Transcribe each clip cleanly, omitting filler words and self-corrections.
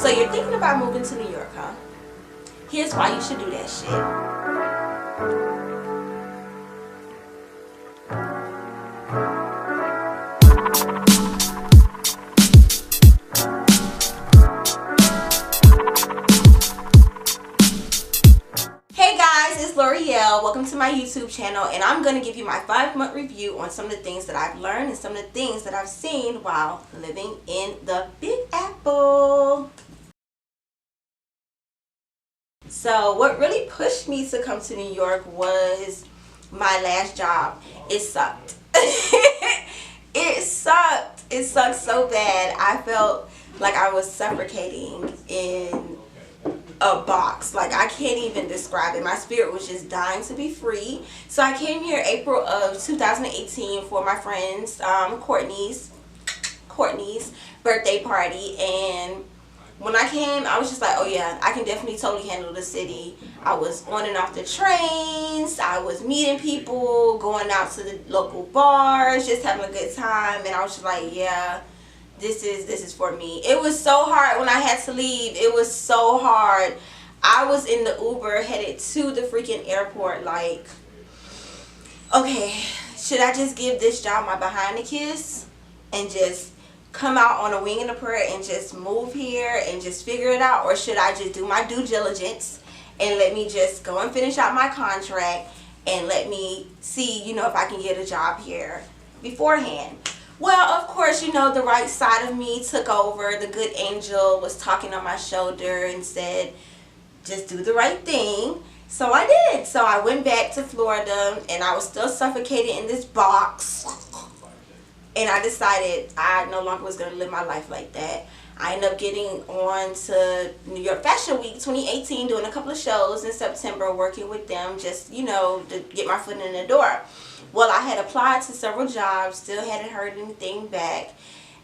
So you're thinking about moving to New York, huh? Here's why you should do that shit. Welcome to my YouTube channel, and I'm going to give you my 5-month review on some of the things that I've learned and some of the things that I've seen while living in the Big Apple. So what really pushed me to come to New York was my last job. It sucked. It sucked. It sucked so bad. I felt like I was suffocating in a box. Like, I can't even describe it. My spirit was just dying to be free. So I came here April of 2018 for my friend's Courtney's birthday party, and when I came, I was just like, oh yeah, I can definitely totally handle the city. I was on and off the trains, I was meeting people, going out to the local bars, just having a good time, and I was just like, yeah, this is for me. It was so hard when I had to leave. It was so hard. I was in the Uber headed to the freaking airport like, okay, should I just give this job my behind a kiss and just come out on a wing and a prayer and just move here and just figure it out, or should I just do my due diligence and let me just go and finish out my contract and let me see, you know, if I can get a job here beforehand. Well, of course, you know, the right side of me took over. The good angel was talking on my shoulder and said, just do the right thing. So I did. So I went back to Florida, and I was still suffocated in this box. And I decided I no longer was going to live my life like that. I ended up getting on to New York Fashion Week 2018, doing a couple of shows in September, working with them, just, you know, to get my foot in the door. Well, I had applied to several jobs, still hadn't heard anything back.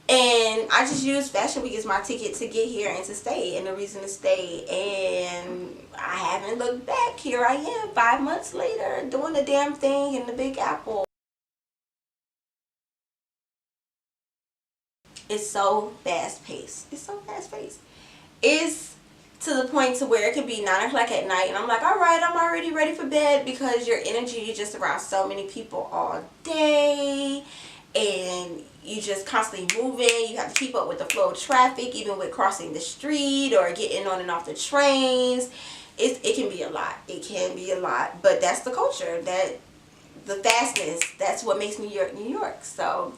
And I just used Fashion Week as my ticket to get here and to stay, and the reason to stay. And I haven't looked back. Here I am 5 months later doing the damn thing in the Big Apple. It's so fast paced. It's so fast paced. It's to the point to where it could be 9 o'clock at night and I'm like, all right, I'm already ready for bed, because your energy is just around so many people all day, and you just constantly moving. You have to keep up with the flow of traffic, even with crossing the street or getting on and off the trains. It can be a lot. It can be a lot, but that's the culture, that the fastness, that's what makes New York New York. So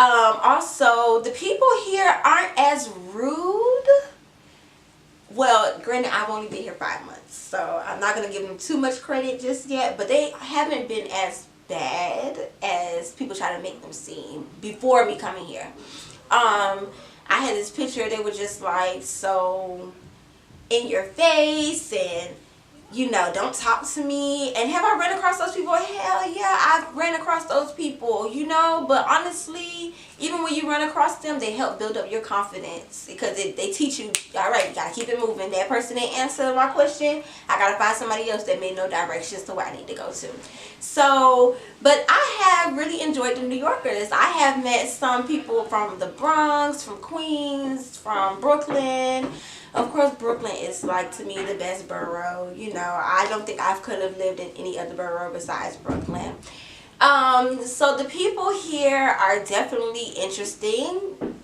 also, the people here aren't as rude. Well, granted, I've only been here 5 months, so I'm not going to give them too much credit just yet, but they haven't been as bad as people try to make them seem before me coming here. I had this picture, they were just like so in your face and, you know, don't talk to me. And have I run across those people? Hell yeah, I've ran across those people, you know. But honestly, even when you run across them, they help build up your confidence, because they teach you, all right, you gotta keep it moving. That person didn't answer my question, I gotta find somebody else that made no directions to where I need to go to. So, but I have really enjoyed the New Yorkers. I have met some people from the Bronx, from Queens, from Brooklyn. Of course, Brooklyn is, like, to me, the best borough. You know, I don't think I could have lived in any other borough besides Brooklyn. So the people here are definitely interesting.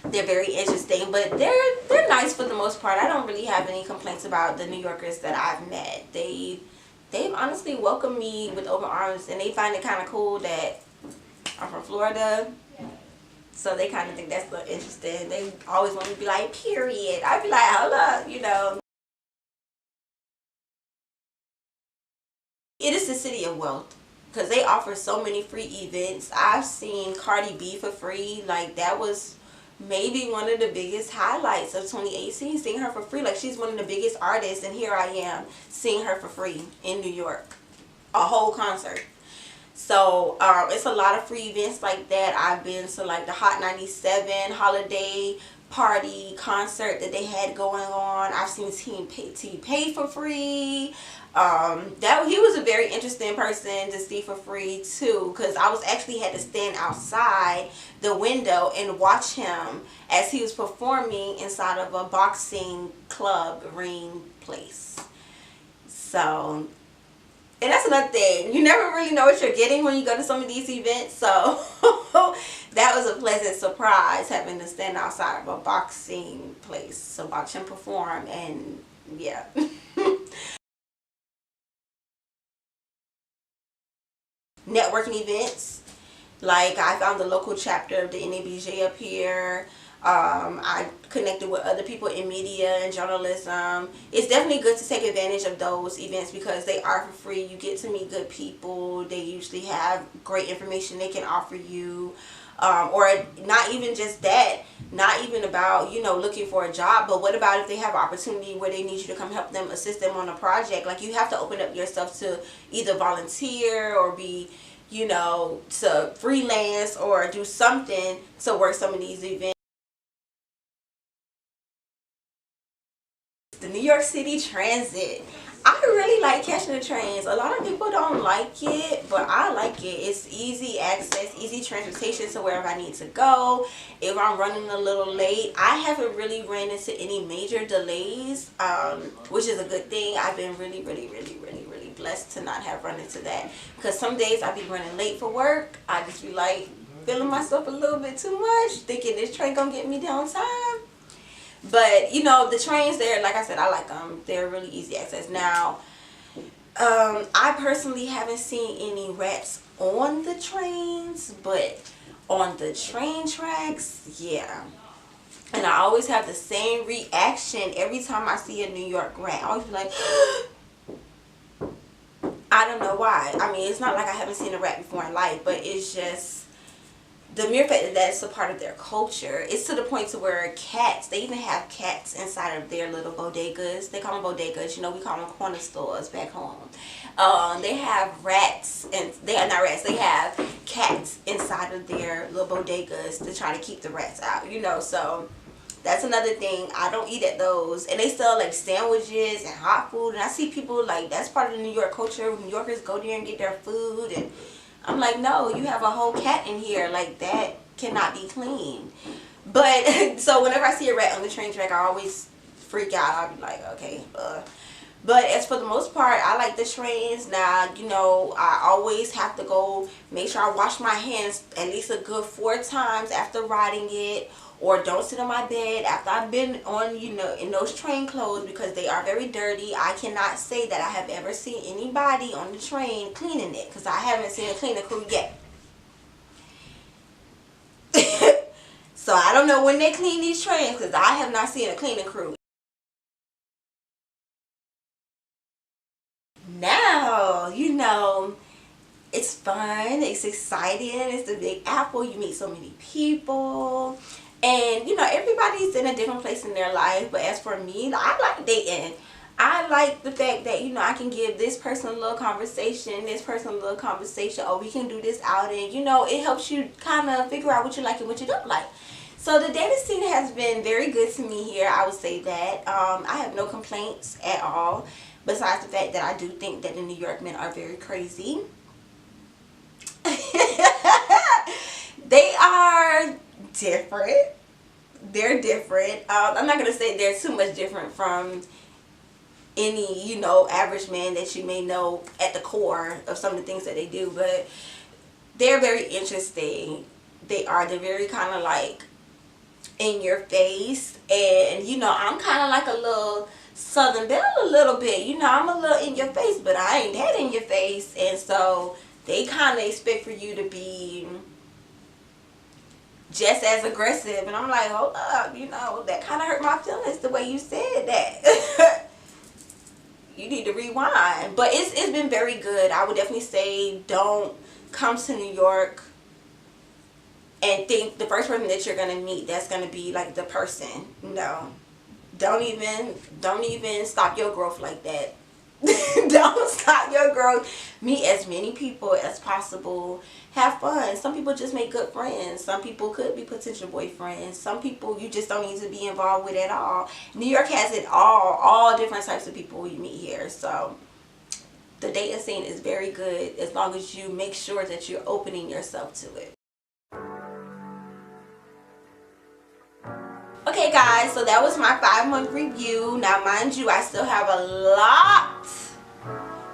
They're very interesting, but they're nice for the most part. I don't really have any complaints about the New Yorkers that I've met. They've honestly welcomed me with open arms, and they find it kind of cool that I'm from Florida. So they kind of think that's so interesting. They always want me to be like, period. I'd be like, hold up, you know. It is the city of wealth, because they offer so many free events. I've seen Cardi B for free. Like, that was maybe one of the biggest highlights of 2018, seeing her for free. Like, she's one of the biggest artists, and here I am seeing her for free in New York. A whole concert. So it's a lot of free events like that. I've been to like the Hot 97 holiday party concert that they had going on. I've seen T pay for free. That he was a very interesting person to see for free too, because I was actually had to stand outside the window and watch him as he was performing inside of a boxing club ring place. So, and that's another thing, you never really know what you're getting when you go to some of these events. So that was a pleasant surprise, having to stand outside of a boxing place to watch him perform. And yeah. Networking events, like I found the local chapter of the NABJ up here. I connected with other people in media and journalism. It's definitely good to take advantage of those events because they are for free. You get to meet good people. They usually have great information they can offer you. Or not even just that, not even about, you know, looking for a job, but what about if they have an opportunity where they need you to come help them, assist them on a project? Like, you have to open up yourself to either volunteer or be, you know, to freelance or do something to work some of these events. The New York City Transit. I really like catching the trains. A lot of people don't like it, but I like it. It's easy access, easy transportation to wherever I need to go. If I'm running a little late, I haven't really ran into any major delays, which is a good thing. I've been really blessed to not have run into that, because some days I be running late for work. I just be like feeling myself a little bit too much, thinking this train gonna get me down time. But, you know, the trains there, like I said, I like them. They're really easy access. Now, I personally haven't seen any rats on the trains, but on the train tracks, yeah. And I always have the same reaction every time I see a New York rat. I always be like, I don't know why. I mean, it's not like I haven't seen a rat before in life, but it's just the mere fact that that's a part of their culture. It's to the point to where cats, they even have cats inside of their little bodegas. They call them bodegas. You know, we call them corner stores back home. They have rats, and they are not rats. They have cats inside of their little bodegas to try to keep the rats out. You know, so that's another thing. I don't eat at those. And they sell like sandwiches and hot food. And I see people like, that's part of the New York culture. New Yorkers go there and get their food, and I'm like, no, you have a whole cat in here. Like, that cannot be clean. But, so whenever I see a rat on the train track, I always freak out. I'll be like, okay. But as for the most part, I like the trains. Now, you know, I always have to go make sure I wash my hands at least a good 4 times after riding it. Or don't sit on my bed after I've been on, you know, in those train clothes, because they are very dirty. I cannot say that I have ever seen anybody on the train cleaning it, because I haven't seen a cleaning crew yet. So I don't know when they clean these trains, because I have not seen a cleaning crew. Now, you know, it's fun, it's exciting, it's the Big Apple, you meet so many people. And, you know, everybody's in a different place in their life. But as for me, I like dating. I like the fact that, you know, I can give this person a little conversation, this person a little conversation. Oh, we can do this outing. You know, it helps you kind of figure out what you like and what you don't like. So the dating scene has been very good to me here. I would say that. I have no complaints at all. Besides the fact that I do think that the New York men are very crazy. They are different. They're different. I'm not gonna say they're too much different from any, you know, average man that you may know at the core of some of the things that they do, but they're very interesting. They're very kind of like in your face, and you know, I'm kind of like a little Southern Belle a little bit. You know, I'm a little in your face, but I ain't that in your face, and so they kind of expect for you to be just as aggressive, and I'm like, hold up, you know, that kind of hurt my feelings the way you said that. You need to rewind. But it's been very good. I would definitely say, don't come to New York and think the first person that you're gonna meet, that's gonna be like the person. No, don't even stop your growth like that. Don't stop your growth. Meet as many people as possible. Have fun. Some people just make good friends. Some people could be potential boyfriends. Some people you just don't need to be involved with at all. New York has it all different types of people you meet here. So the dating scene is very good as long as you make sure that you're opening yourself to it. Okay guys, so that was my 5-month review. Now mind you, I still have a lot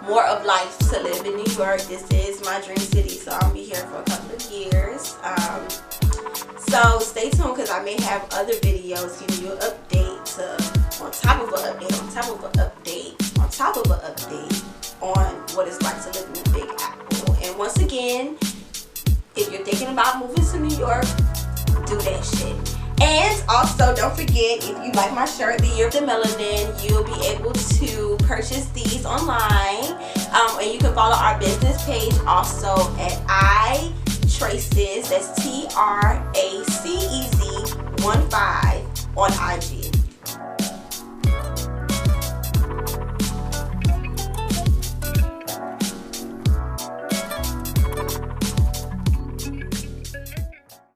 more of life to live in New York. This is my dream city, so I'll be here for a couple of years. So stay tuned because I may have other videos giving you an update on top of an update, on top of an update, on top of an update on what it's like to live in the Big Apple. And once again, if you're thinking about moving to New York, do that shit. And also, don't forget, if you like my shirt, the Year of the Melanin, you'll be able to purchase these online. And you can follow our business page also at Tracez, that's Tracez 15 on IG.